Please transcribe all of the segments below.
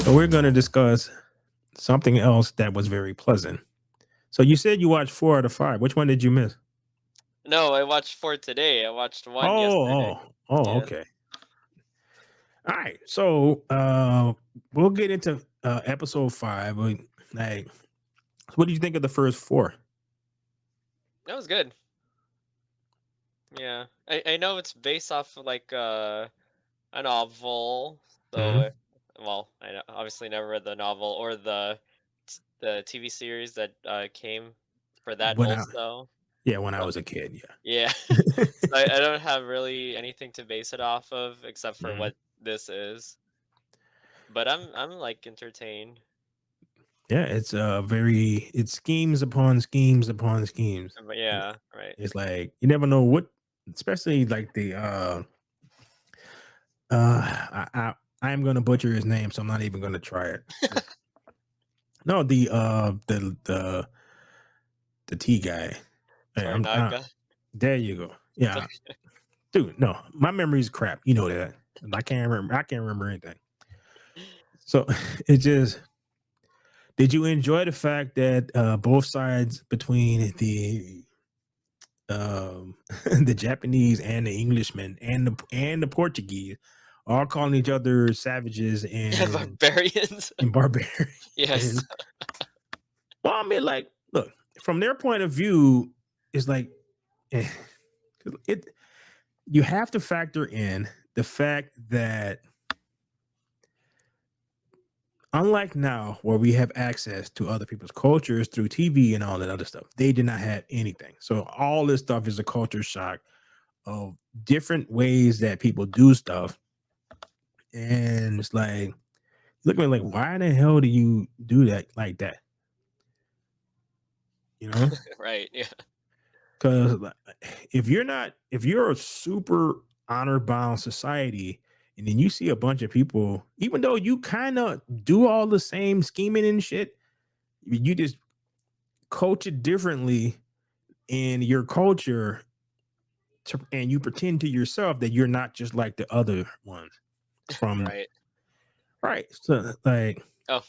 So we're going to discuss something else that was very pleasant. So you said you watched 4 out of 5. Which one did you miss? No, I watched 4 today. I watched 1 yesterday. Oh, Yeah. okay. All right. So we'll get into episode 5. Like, what did you think of the first 4? That was good. Yeah. I know it's based off of like a novel. So Hmm. well, obviously never read the novel or the TV series that came for that When I also. Yeah, when I So was a kid, yeah. yeah. So I don't have really anything to base it off of except for Mhm. what this is. But I'm like entertained. Yeah, it's schemes upon schemes upon schemes. But And yeah, right. it's like you never know what, especially like the I'm gonna butcher his name, so I'm not even gonna try it. No, the T guy. Hey, Tornaga. there you go. Yeah, dude. No, my memory's crap. You know that. And I can't remember. I can't remember anything. So it just. Did you enjoy the fact that both sides between the Japanese and the Englishmen and the Portuguese all calling each other savages Yeah, and barbarians. barbarians? Yes. Well, I mean, like, look, from their point of view, it's like eh, it. You have to factor in the fact that unlike now, where we have access to other people's cultures through TV and all that other stuff, they did not have anything. So all this stuff is a culture shock of different ways that people do stuff, and it's like look at me like, why the hell do you do that like that? You know, Right. Yeah. because if you're a super honor bound society, and then you see a bunch of people, even though you kind of do all the same scheming and shit, you just coach it differently in your culture, and you pretend to yourself that you're not just like the other ones from Right. right. So like, Oh,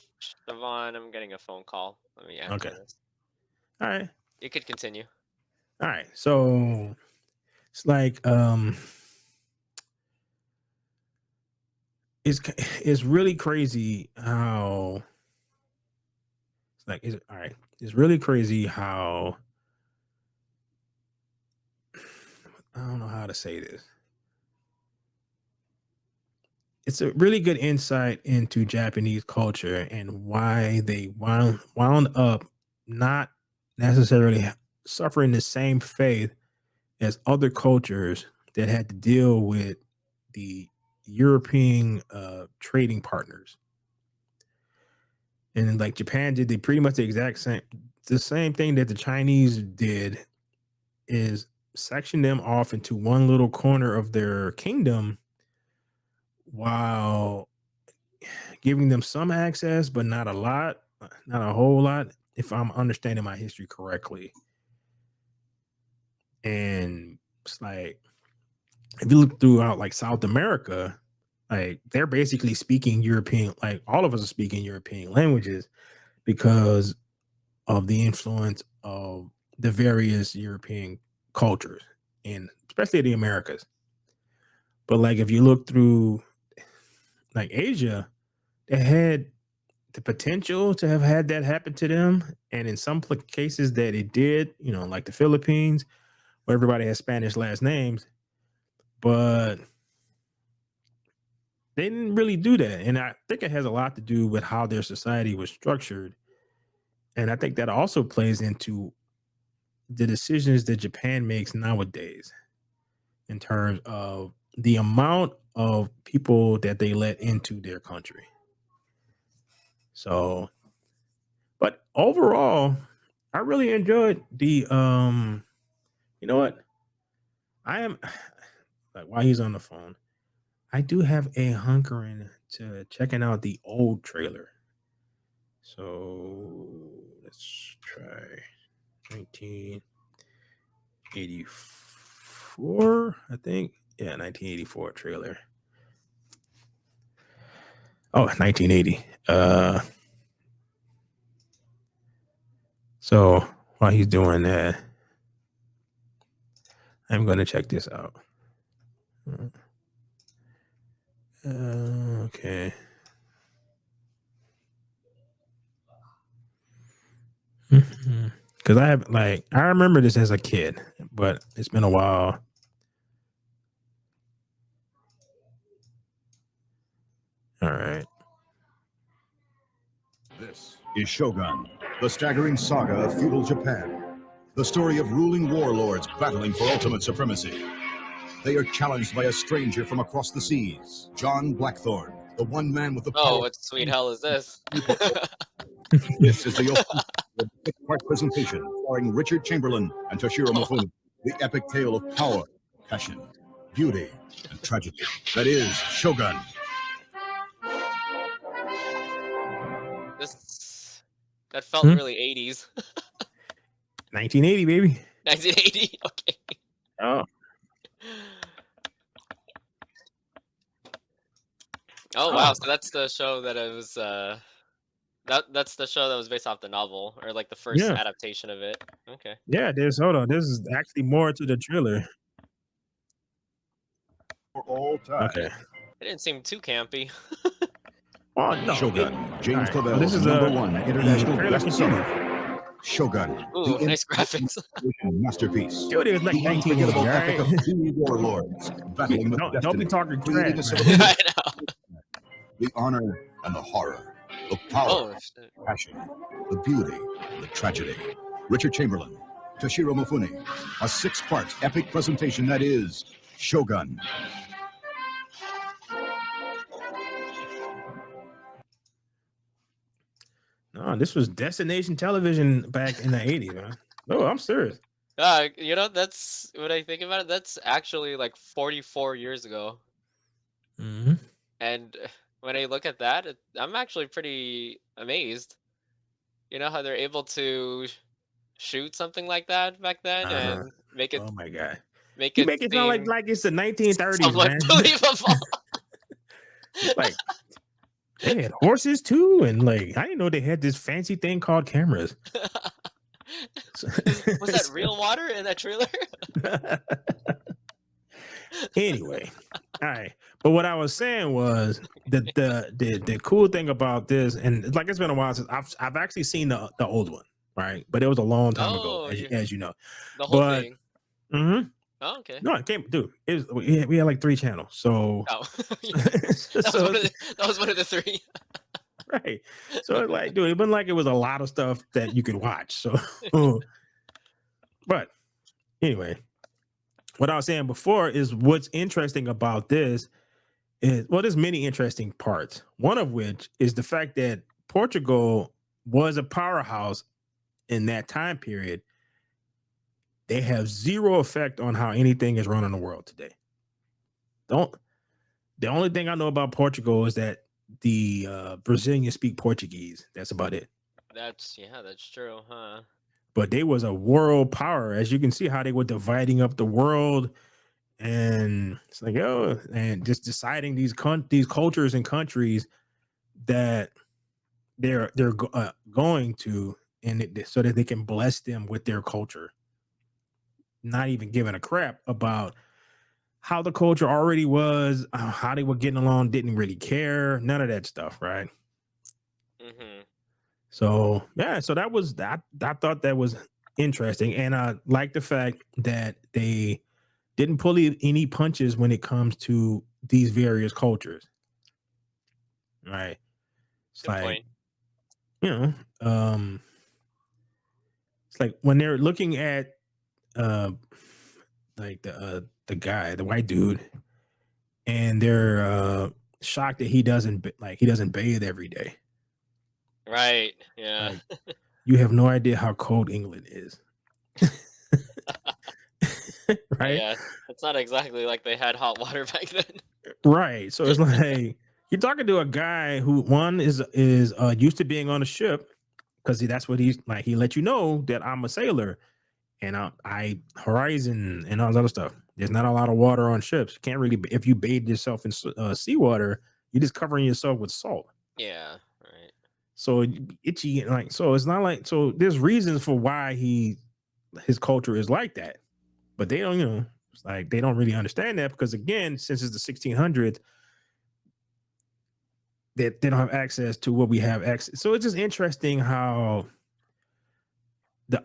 Siobhan, I'm getting a phone call. Let me okay, answer this. all right, You could continue. all right. So it's like it's really crazy how it's like it's all right. It's really crazy how I don't know how to say this. It's a really good insight into Japanese culture and why they wound up not necessarily suffering the same fate as other cultures that had to deal with the European trading partners. And like Japan did the pretty much the same thing that the Chinese did is section them off into one little corner of their kingdom while giving them some access, but not a lot, not a whole lot, if I'm understanding my history correctly. And it's like if you look throughout like South America, like they're basically speaking European, like all of us are speaking European languages because of the influence of the various European cultures and especially the Americas. But like if you look through like Asia, they had the potential to have had that happen to them. And in some cases that it did, like the Philippines, where everybody has Spanish last names, but they didn't really do that. And I think it has a lot to do with how their society was structured. And I think that also plays into the decisions that Japan makes nowadays in terms of the amount of people that they let into their country. So, but overall, I really enjoyed the you know what? I am like while he's on the phone, I do have a hunkering to checking out the old trailer. So let's try 1984, I think. Yeah, 1984 trailer. Oh, 1980. So while he's doing that, I'm going to check this out. Okay. Because I remember this as a kid, but it's been a while. All right. This is Shogun, the staggering saga of feudal Japan. The story of ruling warlords battling for ultimate supremacy. They are challenged by a stranger from across the seas, John Blackthorne, the one man with the Oh, power. what sweet hell is this? This is the six-part presentation starring Richard Chamberlain and Toshiro Mifune. The epic tale of power, passion, beauty, and tragedy. That is Shogun. That felt really 80s. 1980, baby. 1980. Okay. Oh. Oh wow, so that's the show that it was that's the show that was based off the novel, or like the first Yeah. adaptation of it. Okay. Yeah, hold on. This is actually more to the trailer. For all time. Okay. It didn't seem too campy. Oh no. Shogun, James All right. Clavell's This is #1 international trailer bestseller. Shogun, Ooh, the nice graphics. masterpiece. Dude, it was like The 1980, unforgettable all epic right? of two warlords battling with destiny. Don't be talking creating trash, a man. I know. The honor and the horror, the power, Oh shit. passion, the beauty, and the tragedy. Richard Chamberlain, Toshiro Mifune, a six-part epic presentation that is Shogun. No, this was destination television back in the 80s, man. No, I'm serious. That's when I think about it, that's actually like 44 years ago. Mm-hmm. And when I look at that, I'm actually pretty amazed. You know how they're able to shoot something like that back then and make it Oh my god. make You it make it sound seem like it's the 1930s, somewhat man. believable. Like they had horses too, and like I didn't know they had this fancy thing called cameras. Was that real water in that trailer? Anyway, all right. But what I was saying was the cool thing about this, and like it's been a while since I've actually seen the old one, right? But it was a long time ago, Oh, as you know. the whole But thing. mm-hmm. Oh, okay. No, it came, dude. It was we had like 3 channels, so Oh, so that was one of the 3. right. So it's like, dude, it wasn't like it was a lot of stuff that you could watch. So, but anyway, what I was saying before is what's interesting about this is, well, there's many interesting parts. One of which is the fact that Portugal was a powerhouse in that time period. They have zero effect on how anything is run in the world today. The only thing I know about Portugal is that the Brazilians speak Portuguese. That's about it. That's true, huh? But they was a world power, as you can see how they were dividing up the world, and it's like, oh, and just deciding these cultures and countries that they're going to, and so that they can bless them with their culture, not even giving a crap about how the culture already was, how they were getting along, didn't really care, none of that stuff, right? Mm-hmm. So yeah, so that was that. I thought that was interesting, and I like the fact that they didn't pull any punches when it comes to these various cultures. Right? It's Good like, point. you know, it's like when they're looking at uh like the guy, the white dude, and they're shocked that he doesn't bathe every day. Right. Yeah. Like, you have no idea how cold England is. Right? Yeah. It's not exactly like they had hot water back then. Right. So it's like you're talking to a guy who one is used to being on a ship, because that's what he's like. He let you know that I'm a sailor, and I horizon and all that other stuff. There's not a lot of water on ships. You can't really, if you bathe yourself in seawater, You're just covering yourself with salt. Yeah. Right. So itchy and like so it's not like so there's reasons for why his culture is like that. But they don't, it's like they don't really understand that because again, since it's the 1600s, that they don't have access to what we have access. So it's just interesting how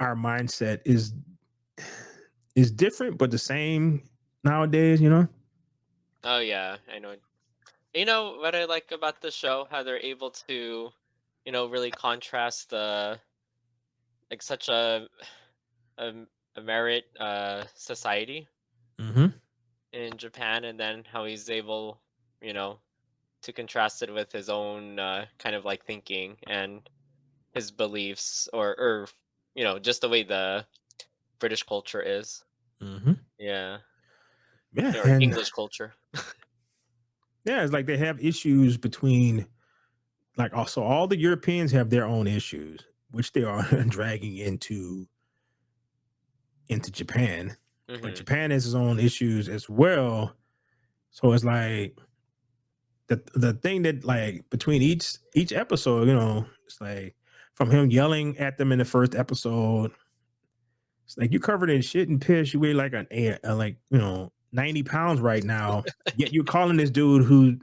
our mindset is different but the same nowadays, Oh yeah, I know. You know what I like about the show? How they're able to, really contrast the like such a, a merit society Mm-hmm. in Japan, and then how he's able, you know, to contrast it with his own kind of like thinking and his beliefs, or just the way the British culture is. Mm-hmm. Yeah, Yeah, or and English culture. yeah, it's like they have issues between like also all the Europeans have their own issues, which they are dragging into Japan. But Hmm. Japan has its own issues as well. So it's like the thing that like between each episode, it's like from him yelling at them in the first episode, it's like you covered in shit and piss, you weigh like like 90 pounds right now, yet you're calling this dude who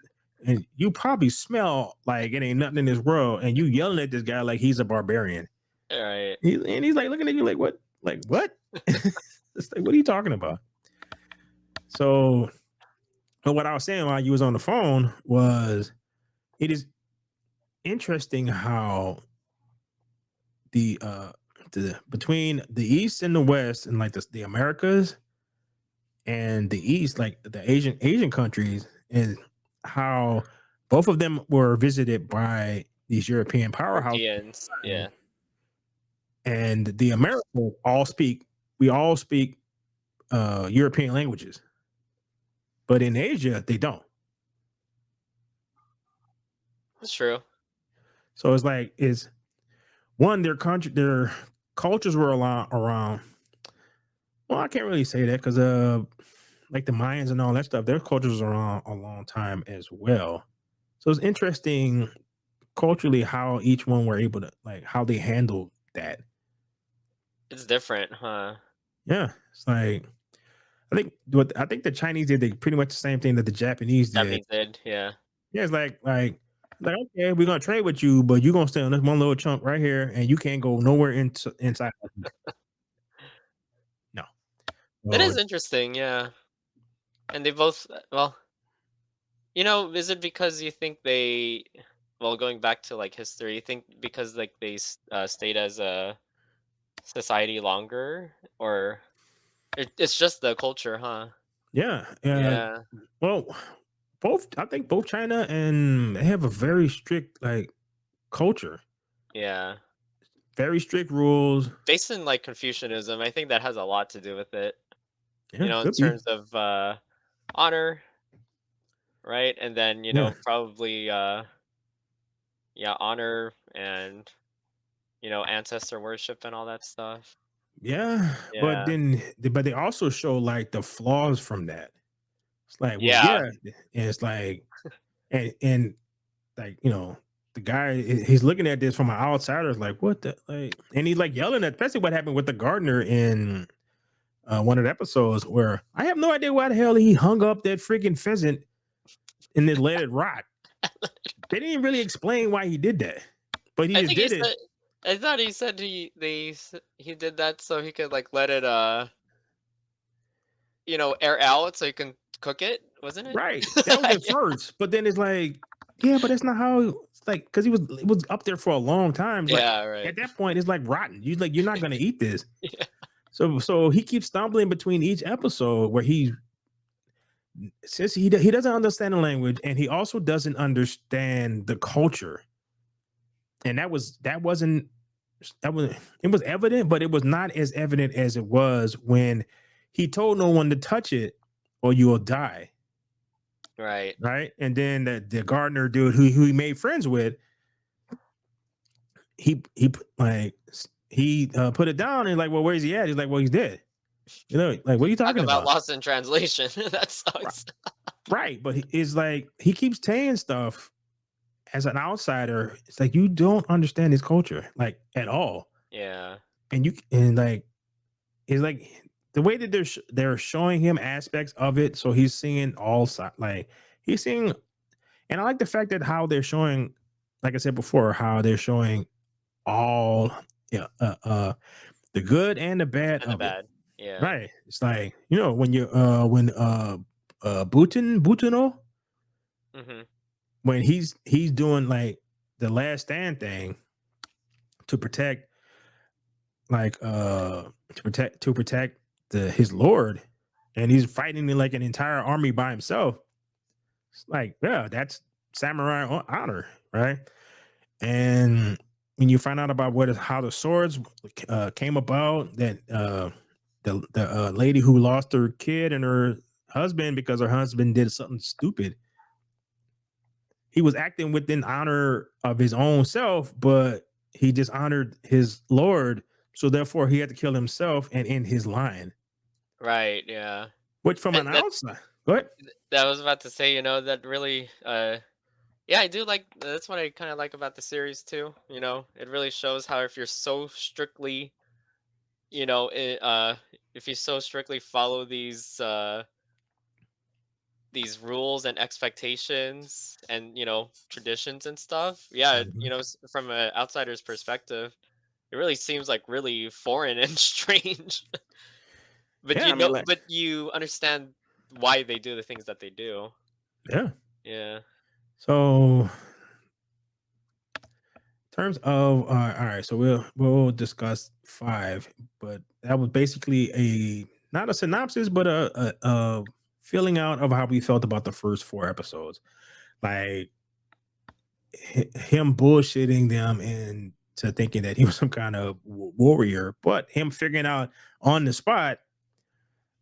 and you probably smell like it ain't nothing in this world, and you yelling at this guy like he's a barbarian. All right. And he's like looking at you like what? Like what? It's like, what are you talking about? So, but what I was saying while you was on the phone was it is interesting how the between the East and the West and like the Americas and the East, like the Asian countries, and how both of them were visited by these European powerhouses, Europeans. Yeah. and the Americans all speak European languages, but in Asia they don't. That's true. So it's like it's one their cultures were around. Well, I can't really say that because like the Mayans and all that stuff, their cultures are around a long time as well. So it's interesting culturally how each one were able to like how they handled that. It's different, huh? Yeah, it's like I think the Chinese did they pretty much the same thing that the Japanese did. Japanese did. Yeah. Yeah, it's like okay, we're gonna trade with you, but you're gonna stay on this one little chunk right here, and you can't go nowhere inside. No, That so is interesting. Yeah. And they both, well, is it because you think they, well, going back to like history, you think because like they stayed as a society longer, or it's just the culture, huh? yeah, Yeah. well, I think both China and they have a very strict like culture, Yeah. very strict rules. Based in like Confucianism, I think that has a lot to do with it. Yeah, In could be. terms of honor, right? And then, Yeah, probably yeah, honor and, ancestor worship and all that stuff. yeah, Yeah. but they also show like the flaws from that. It's like, well, Yeah. yeah, and it's like, and like the guy he's looking at this from an outsider, is like, what the like, and he's like yelling at, especially what happened with the gardener in one of the episodes where I have no idea why the hell he hung up that freaking pheasant and then let it rot. They didn't really explain why he did that, but he I just think he did it. said I thought he said he did that so he could like let it air out so you can cook it, wasn't it? Right. That was at first, but then it's like, yeah, but that's not how. It's like because it was up there for a long time. It's like Yeah, right. at that point, it's like rotten. You're not gonna eat this. Yeah. So he keeps stumbling between each episode where he says he doesn't understand the language and he also doesn't understand the culture. And that wasn't that was it was evident, but it was not as evident as it was when he told no one to touch it or you will die. Right. Right. And then the gardener dude who he made friends with, he put it down and like, well, where's he at? He's like, well, he's dead. Like, what are you Talk talking about about? lost in translation. That Right. sucks. Right, but it's like he keeps saying stuff as an outsider. It's like you don't understand his culture like at all, Yeah. and like it's like the way that they're showing him aspects of it. So he's seeing all sides, like he's seeing, and I like the fact that how they're showing, like I said before, how they're showing all, yeah, the good and the bad And the of it. bad. Yeah. Right. It's like, when you when Butino, Mm-hmm. when he's doing like the last stand thing to protect, like to protect the his lord, and he's fighting like an entire army by himself. It's like, yeah, that's samurai honor, right? And when you find out about how the swords came about, that the lady who lost her kid and her husband because her husband did something stupid, he was acting within honor of his own self, but he dishonored his lord, so therefore he had to kill himself and end his line. Right. Yeah. Which from an That outside, what? that I was about to say. That really. Yeah, I do like. That's what I kind of like about the series too. It really shows how if you're so strictly, if you so strictly follow these rules and expectations and traditions and stuff. Yeah, Mhm. from an outsider's perspective, it really seems like really foreign and strange. But Yeah, I mean, like, but you understand why they do the things that they do. yeah. Yeah. So terms of all right, so we'll discuss five, but that was basically a not a synopsis, but a filling out of how we felt about the first four episodes. Like him bullshitting them into thinking that he was some kind of warrior, but him figuring out on the spot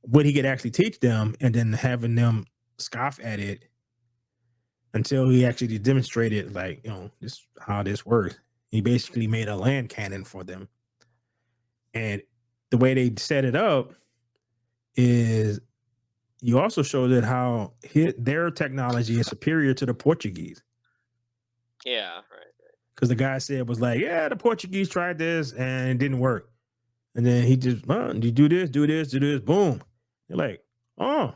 what he could actually teach them, and then having them scoff at it until he actually demonstrated, like, this how this works. He basically made a land cannon for them. And the way they set it up is you also show that how their technology is superior to the Portuguese. Yeah. Right. Because the guy said was like, yeah, the Portuguese tried this and it didn't work. And then he just, you do this, do this, do this, boom. You're like, oh,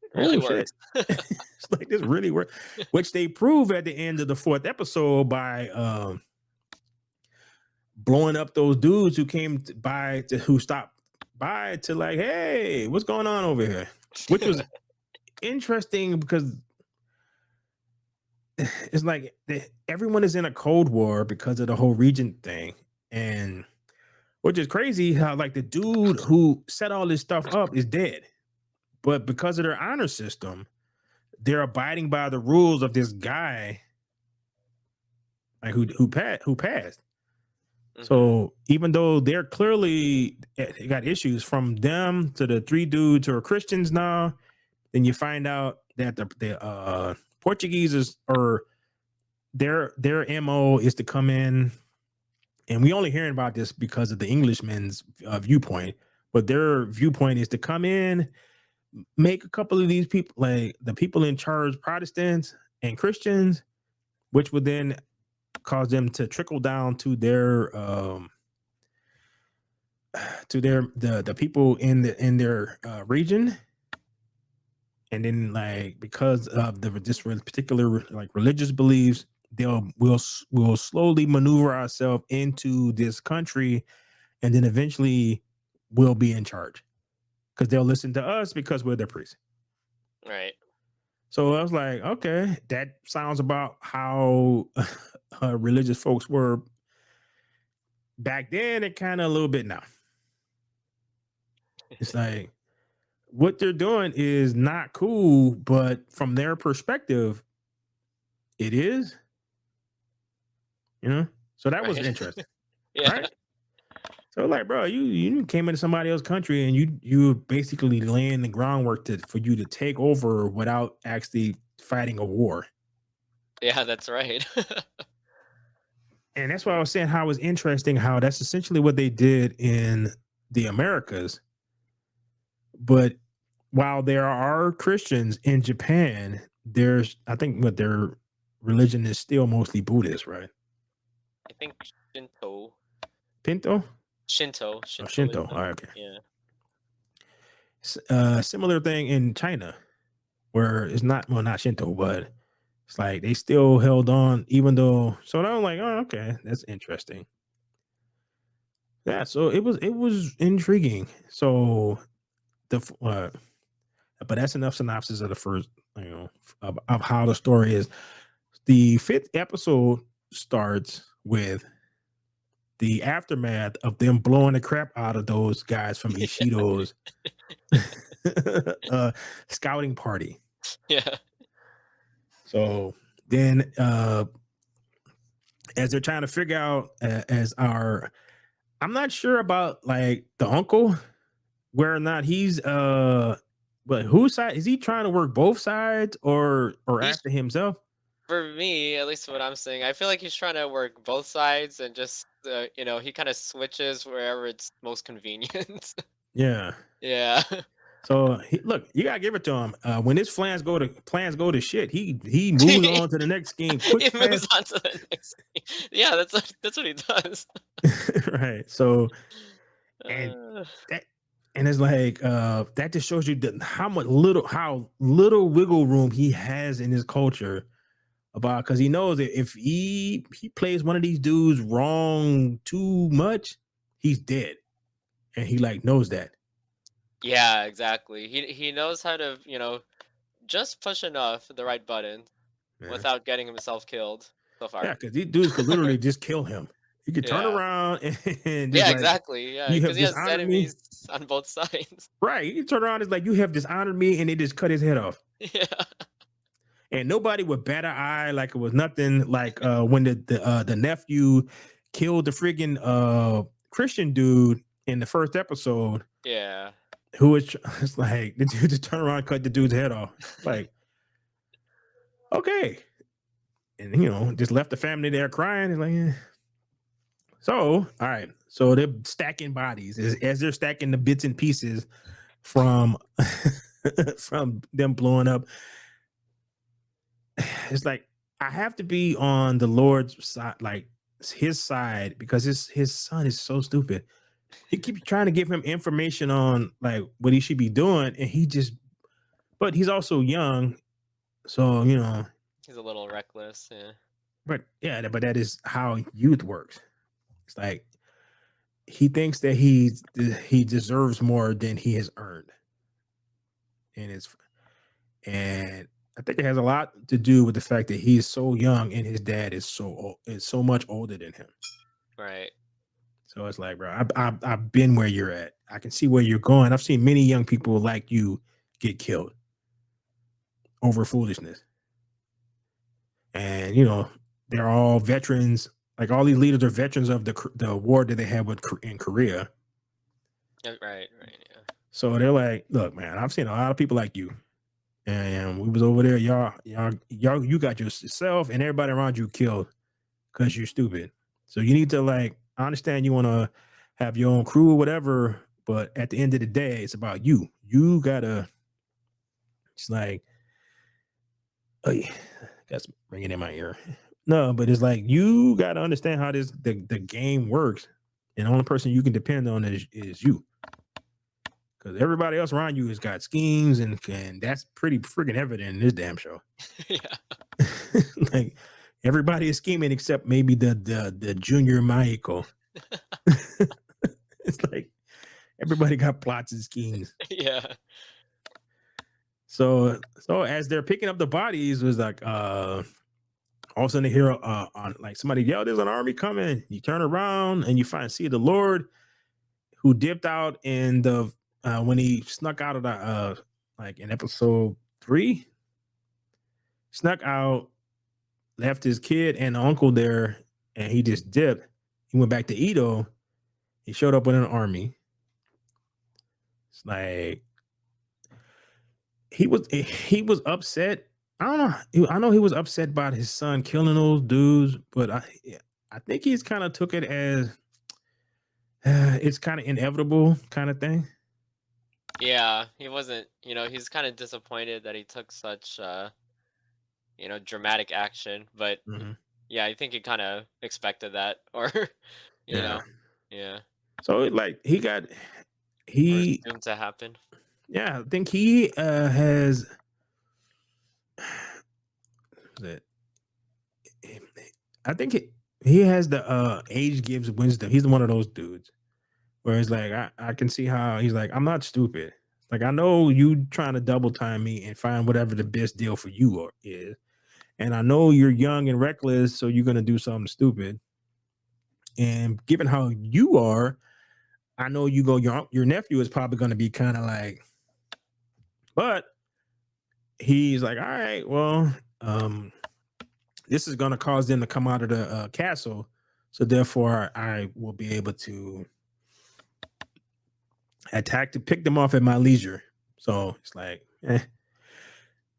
It really oh shit. works. It's like this really works, which they prove at the end of the fourth episode by blowing up those dudes who who stopped by to like, hey, what's going on over here? Which was interesting because it's like everyone is in a cold war because of the whole region thing. And which is crazy how like the dude who set all this stuff up is dead. But because of their honor system, they're abiding by the rules of this guy, like who passed. Hmm. So even though they're clearly got issues from them to the three dudes who are Christians now, then you find out that the Portuguese or their MO is to come in, and we only hearing about this because of the Englishman's viewpoint, but their viewpoint is to come in, make a couple of these people, like the people in charge, Protestants and Christians, which would then cause them to trickle down to the people in their region. And then, like, because of this particular like religious beliefs, we'll slowly maneuver ourselves into this country, and then eventually we'll be in charge because they'll listen to us because we're their priest. Right. So I was like, okay, that sounds about how religious folks were back then, and kind of a little bit now. It's like what they're doing is not cool, but from their perspective, it is, you know. So that was Right. interesting, Yeah. right? So like, bro, you came into somebody else's country and you basically laying the groundwork for you to take over without actually fighting a war. Yeah, that's right. And that's why I was saying how it was interesting how that's essentially what they did in the Americas. But while there are Christians in Japan, I think what their religion is still mostly Buddhist, right? I think Shinto. Pinto? Shinto. Oh, Shinto. Shintoism. All right, okay. Yeah. Similar thing in China, where it's not Shinto, but it's like they still held on, even though. So I'm like, oh, okay, that's interesting. Yeah, so it was intriguing. So but that's enough synopsis of the first, of how the story is. The 5th episode starts with the aftermath of them blowing the crap out of those guys from Ishido's scouting party. Yeah. So then, as they're trying to figure out, I'm not sure about like the uncle, where or not he's, but whose side is he trying to work, both sides or He's after himself? For me, at least what I'm saying, I feel like he's trying to work both sides and just he kind of switches wherever it's most convenient. Yeah. Yeah. So look, you gotta give it to him. When his plans go to shit, he moves on to the next scheme quick, He fast. moves on to the next thing. Yeah, that's what he does. Right. So and Uh, that and it's like, that just shows you how little wiggle room he has in his culture, about, because he knows that if he plays one of these dudes wrong too much, he's dead, and he like knows that. yeah, exactly. He knows how to, just push enough the right button Yeah, without getting himself killed so yeah, far. because these dudes could literally just kill him. He could turn Yeah. around and just Yeah, like, exactly. Yeah, you have because he has dishonored me. enemies on both sides. Right, he can turn around, it's like, you have dishonored me, and they just cut his head off. Yeah. And nobody would bat an eye, like it was nothing. Like, when the nephew killed the friggin' Christian dude in the first episode, Yeah. who was it's like the dude just turn around and cut the dude's head off. Like, okay. And just left the family there crying. It's like, eh. So, all right. So they're stacking bodies as they're stacking the bits and pieces from from them blowing up. It's like, I have to be on the Lord's side, like his side, because his son is so stupid. He keeps trying to give him information on like what he should be doing, and but he's also young, so He's a little reckless. Yeah. but yeah, but that is how youth works. It's like he thinks that he deserves more than he has earned, and I think it has a lot to do with the fact that he's so young and his dad is so much older than him. Right. So it's like, bro, I've been where you're at. I can see where you're going. I've seen many young people like you get killed over foolishness, and they're all veterans. Like, all these leaders are veterans of the war that they had in Korea. Right. Right. Yeah. So they're like, look, man, I've seen a lot of people like you, and we was over there. Y'all, you got yourself and everybody around you killed because you're stupid. So you need to, like, I understand you want to have your own crew or whatever, but at the end of the day, it's about you. You gotta. It's like, oh yeah, that's ringing in my ear. No, but it's like, you gotta understand how the game works, and the only person you can depend on is you. Because everybody else around you has got schemes, and that's pretty freaking evident in this damn show. Yeah. Like, everybody is scheming except maybe the junior Maiko. It's like everybody got plots and schemes. Yeah. So as they're picking up the bodies, it was like, all of a sudden they hear on like somebody yell, "There's an army coming!" You turn around and you see the Lord, who dipped out in the when he snuck out of the like in episode 3, snuck out, left his kid and uncle there, and he just dipped. He went back to Edo. He showed up with an army. It's like he was upset. I don't know. I know he was upset about his son killing those dudes, but I think he's kind of took it as it's kind of inevitable kind of thing. Yeah, he wasn't. He's kind of disappointed that he took such dramatic action, but Mhm. yeah, I think he kind of expected that, or you Yeah. know, yeah, So like or it's he doomed to happen. yeah, I think he has that I think he has the age gives wisdom. He's one of those dudes where it's like I can see how he's like, I'm not stupid. Like I know you trying to double time me and find whatever the best deal for you is. And I know you're young and reckless, so you're gonna do something stupid. And given how you are, I know your nephew is probably gonna be kind of like, but he's like, all right, well, this is gonna cause them to come out of the castle. So therefore I will be able to attack to pick them off at my leisure. So it's like,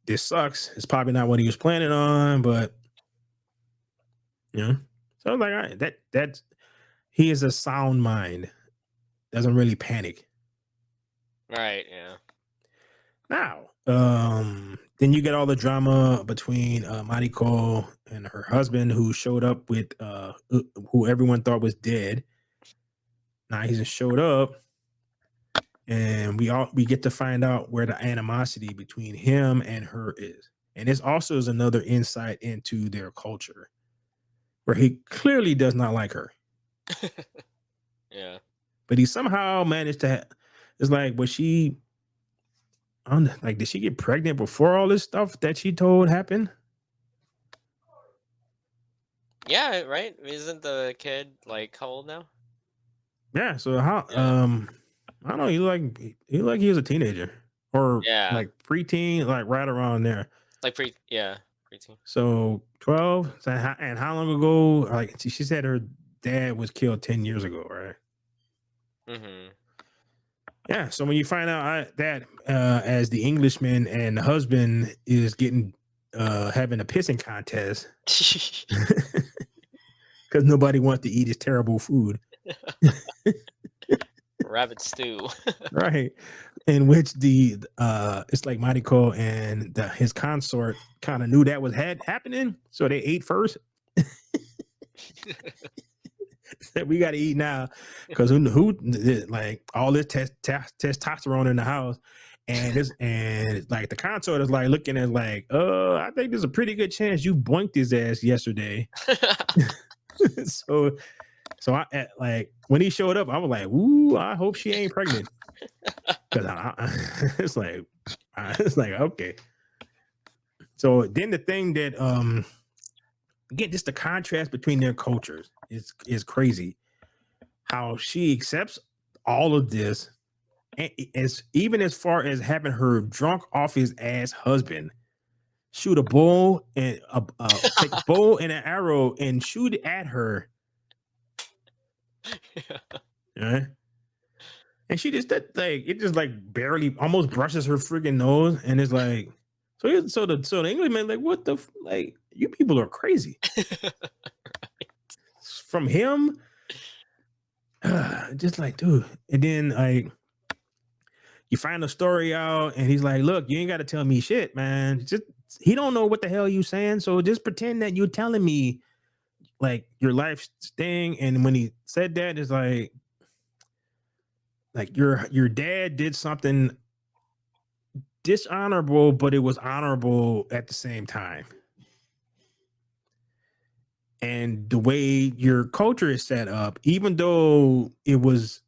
this sucks. It's probably not what he was planning on, but you know. So I was like, all right, that's he is a sound mind. Doesn't really panic. Right? Yeah. Now, then you get all the drama between Mariko and her husband, who showed up with who everyone thought was dead. Now he's just showed up, and we get to find out where the animosity between him and her is. And this also is another insight into their culture, where he clearly does not like her, Yeah. but he somehow managed to. It's like, was she like, did she get pregnant before all this stuff that she told happened? Yeah. Right. Isn't the kid like how old now? Yeah. So how? Yeah. I don't know. He was a teenager or Yeah. like preteen, like right around there. Like Yeah. Preteen. So 12. So and how long ago? Like she said, her dad was killed 10 years ago, right? Mm-hmm. Yeah. So when you find out that as the Englishman and the husband is getting having a pissing contest because nobody wants to eat his terrible food. Rabbit stew. Right, in which the it's like Mariko and his consort kind of knew that was happening, so they ate first. Said, we got to eat now because who like all this testosterone in the house, and like the consort is like looking at like, I think there's a pretty good chance you boinked his ass yesterday. so I like when he showed up, I was like, ooh, I hope she ain't pregnant. Because it's like okay. So then the thing that again, just the contrast between their cultures is crazy. How she accepts all of this, and even as far as having her drunk off his ass husband shoot a bow and take a bow and an arrow and shoot it at her. Right? And she just that like it just like barely almost brushes her freaking nose, and it's like so the Englishman like what the like you people are crazy. From him, just like dude, and then like you find the story out, and he's like, look, you ain't got to tell me shit, man. Just he don't know what the hell you saying, so just pretend that you're telling me like your life thing. And when he said that, it's like your dad did something dishonorable, but it was honorable at the same time. And the way your culture is set up, even though it was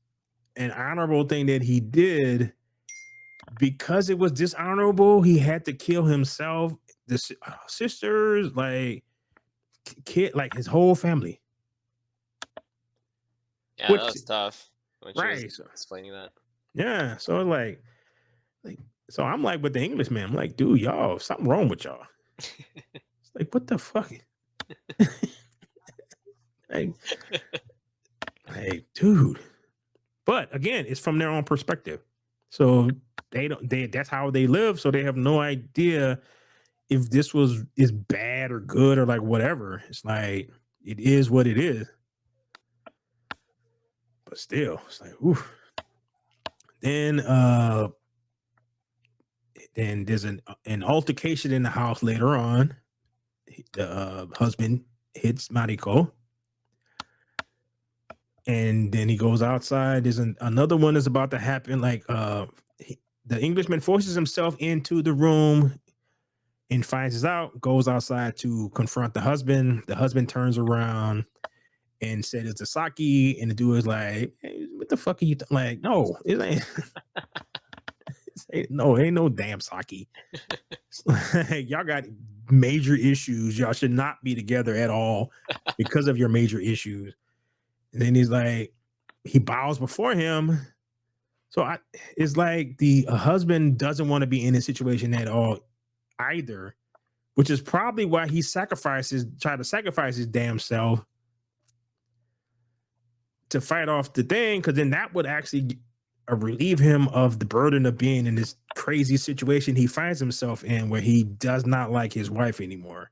an honorable thing that he did, because it was dishonorable, he had to kill himself, the sisters, like kid, like his whole family. Yeah, Which that was tough when she was right, so, explaining that. yeah. So like, so I'm like with the Englishman, I'm like, dude, y'all, something wrong with y'all. It's like, what the fuck? like, like, dude. But again, it's from their own perspective. So they that's how they live. So they have no idea if this is bad or good or like whatever. It's like it is what it is. But still, it's like, oof. Then then there's an altercation in the house later on. The husband hits Mariko, and then he goes outside. There's another one is about to happen. Like the Englishman forces himself into the room and finds this out, goes outside to confront the husband. The husband turns around and said it's a sake, and the dude is like, hey, what the fuck are you like? No, it ain't. No, ain't no damn sake. Y'all got major issues. Y'all should not be together at all because of your major issues. And then he's like, he bows before him. So it's like the husband doesn't want to be in a situation at all either, which is probably why he tried to sacrifice his damn self to fight off the thing, because then that would actually relieve him of the burden of being in this crazy situation he finds himself in, where he does not like his wife anymore,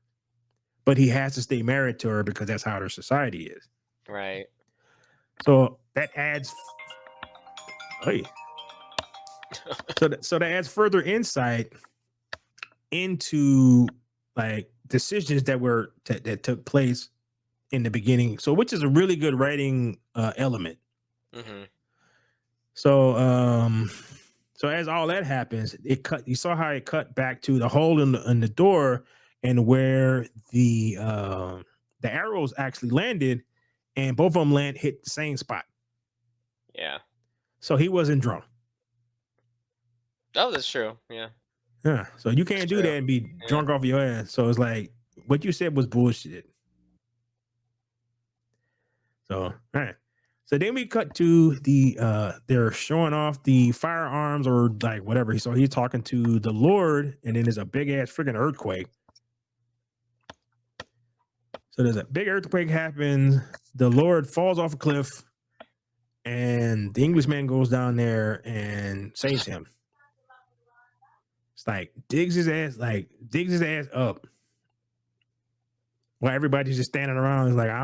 but he has to stay married to her because that's how their society is. Right. So that adds, so that adds further insight into like decisions that took place in the beginning. So, which is a really good writing element. Mm-hmm. So as all that happens, you saw how it cut back to the hole in the door, and where the arrows actually landed, and both of them hit the same spot. Yeah. So he wasn't drunk. Oh, that's true. Yeah. Yeah. So you can't do that and be drunk off your ass. So it's like what you said was bullshit. So all right. So then we cut to they're showing off the firearms or like whatever. So he's talking to the Lord, and then there's a big ass freaking earthquake. So there's a big earthquake happens. The Lord falls off a cliff, and the Englishman goes down there and saves him. It's like digs his ass up. While everybody's just standing around, it's like I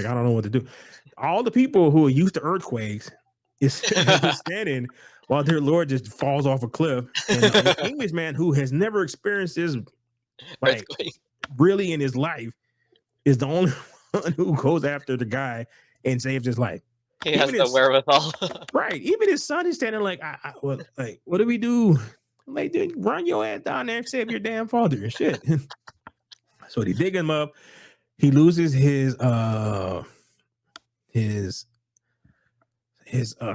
don't know what to do. All the people who are used to earthquakes is standing while their Lord just falls off a cliff, and the Englishman who has never experienced this like really in his life is the only one who goes after the guy and saves his life. He has the wherewithal. Right. Even his son is standing like, what do we do? I'm like, dude, run your ass down there and save your damn father and shit. So they dig him up. He loses his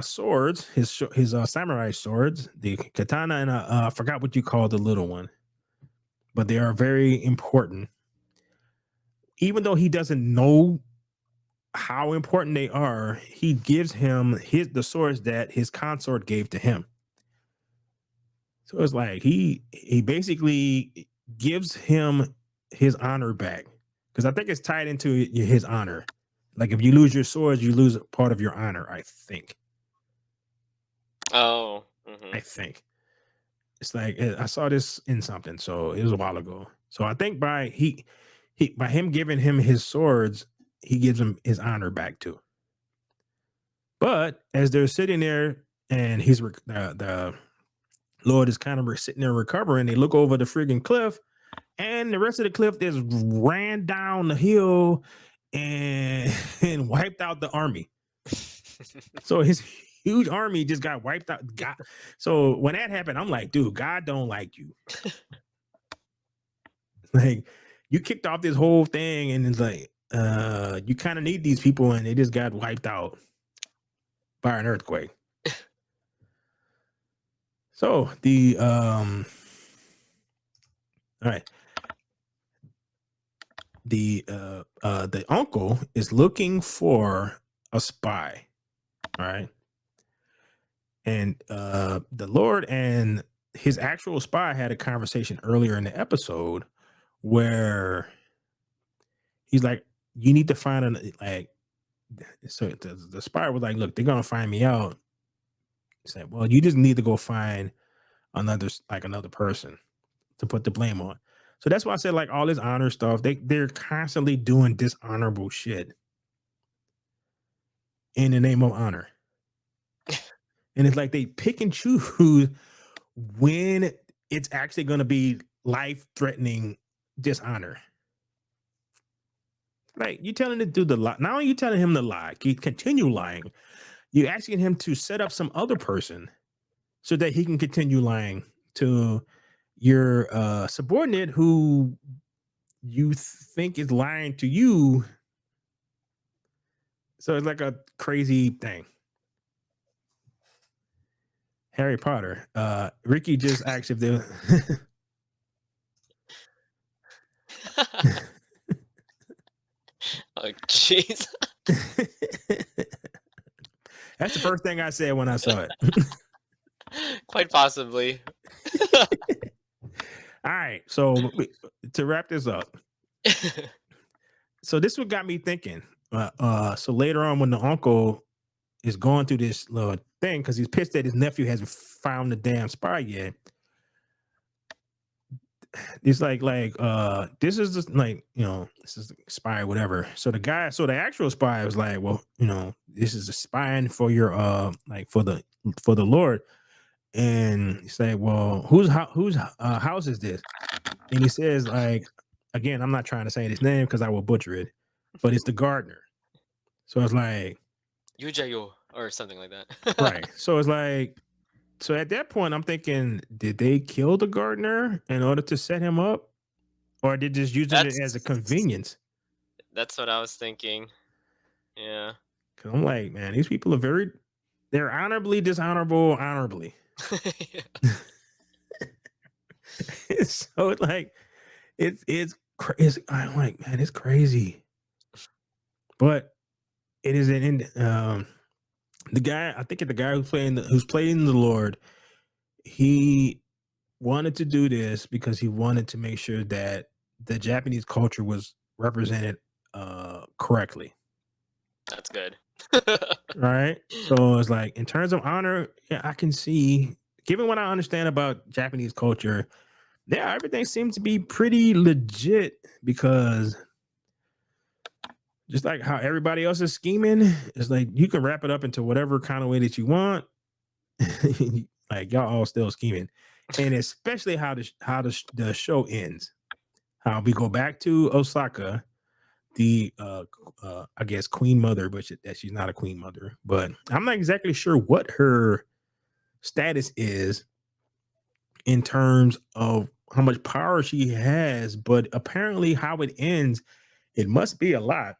swords, his samurai swords, the katana, and I forgot what you call the little one, but they are very important. Even though he doesn't know how important they are, he gives him the swords that his consort gave to him. So it's like he basically gives him his honor back, because I think it's tied into his honor. Like if you lose your swords, you lose part of your honor, I think. Oh. Mm-hmm. I think it's like I saw this in something, so it was a while ago. So I think by him giving him his swords, he gives him his honor back too. But as they're sitting there, and he's the Lord is kind of sitting there recovering, they look over the friggin' cliff, and the rest of the cliff just ran down the hill and wiped out the army. So his huge army just got wiped out. So when that happened, I'm like, dude, God don't like you. Like, you kicked off this whole thing, and it's like, you kind of need these people, and they just got wiped out by an earthquake. So all right. The uncle is looking for a spy. All right. And the Lord and his actual spy had a conversation earlier in the episode where he's like, you need to find so the spy was like, look, they're gonna find me out. He said, well, you just need to go find another person to put the blame on. So that's why I said, like, all this honor stuff, they're constantly doing dishonorable shit in the name of honor. And it's like they pick and choose when it's actually going to be life-threatening dishonor. Like, you telling the dude to lie. Not only you telling him to lie, you continue lying. You're asking him to set up some other person so that he can continue lying to your subordinate who you think is lying to you. So it's like a crazy thing. Harry Potter. Ricky just asked if they. Oh jeez. That's the first thing I said when I saw it. Quite possibly. All right. So to wrap this up, so this what got me thinking. So later on, when the uncle is going through this little thing because he's pissed that his nephew hasn't found the damn spy yet. It's like this is just like, this is the spy, whatever. So the actual spy was like, well, this is a spying for your like for the Lord. And he's like, well, whose house is this? And he says, like, again, I'm not trying to say his name because I will butcher it, but it's the gardener. So it's like Yujayo or something like that. right. So it's like, so at that point, I'm thinking, did they kill the gardener in order to set him up, or did they just use it as a convenience? That's what I was thinking. Yeah. Because I'm like, man, these people are they're honorably dishonorable, honorably. So it's like, I'm like, man, it's crazy. But it is the guy. I think the guy who's playing the Lord. He wanted to do this because he wanted to make sure that the Japanese culture was represented correctly. That's good. Right. So it's like, in terms of honor, yeah, I can see, given what I understand about Japanese culture, yeah, everything seems to be pretty legit, because just like how everybody else is scheming, it's like you can wrap it up into whatever kind of way that you want. Like, y'all all still scheming, and especially how the show ends. How we go back to Osaka, the I guess queen mother, but she's not a queen mother. But I'm not exactly sure what her status is in terms of how much power she has. But apparently, how it ends, it must be a lot,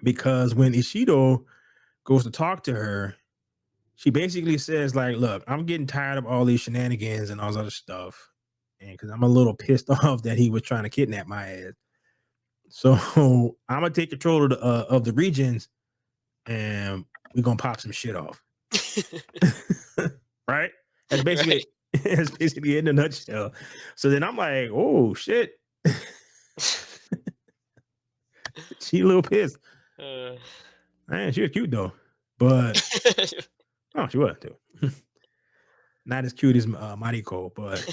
because when Ishido goes to talk to her, she basically says, like, look, I'm getting tired of all these shenanigans and all this other stuff. And because I'm a little pissed off that he was trying to kidnap my ass. So I'm going to take control of the regions, and we're going to pop some shit off. Right? That's basically, Right. That's basically in a nutshell. So then I'm like, oh, shit. She a little pissed. Man, she was cute, though. But oh, she was too. Not as cute as Mariko, but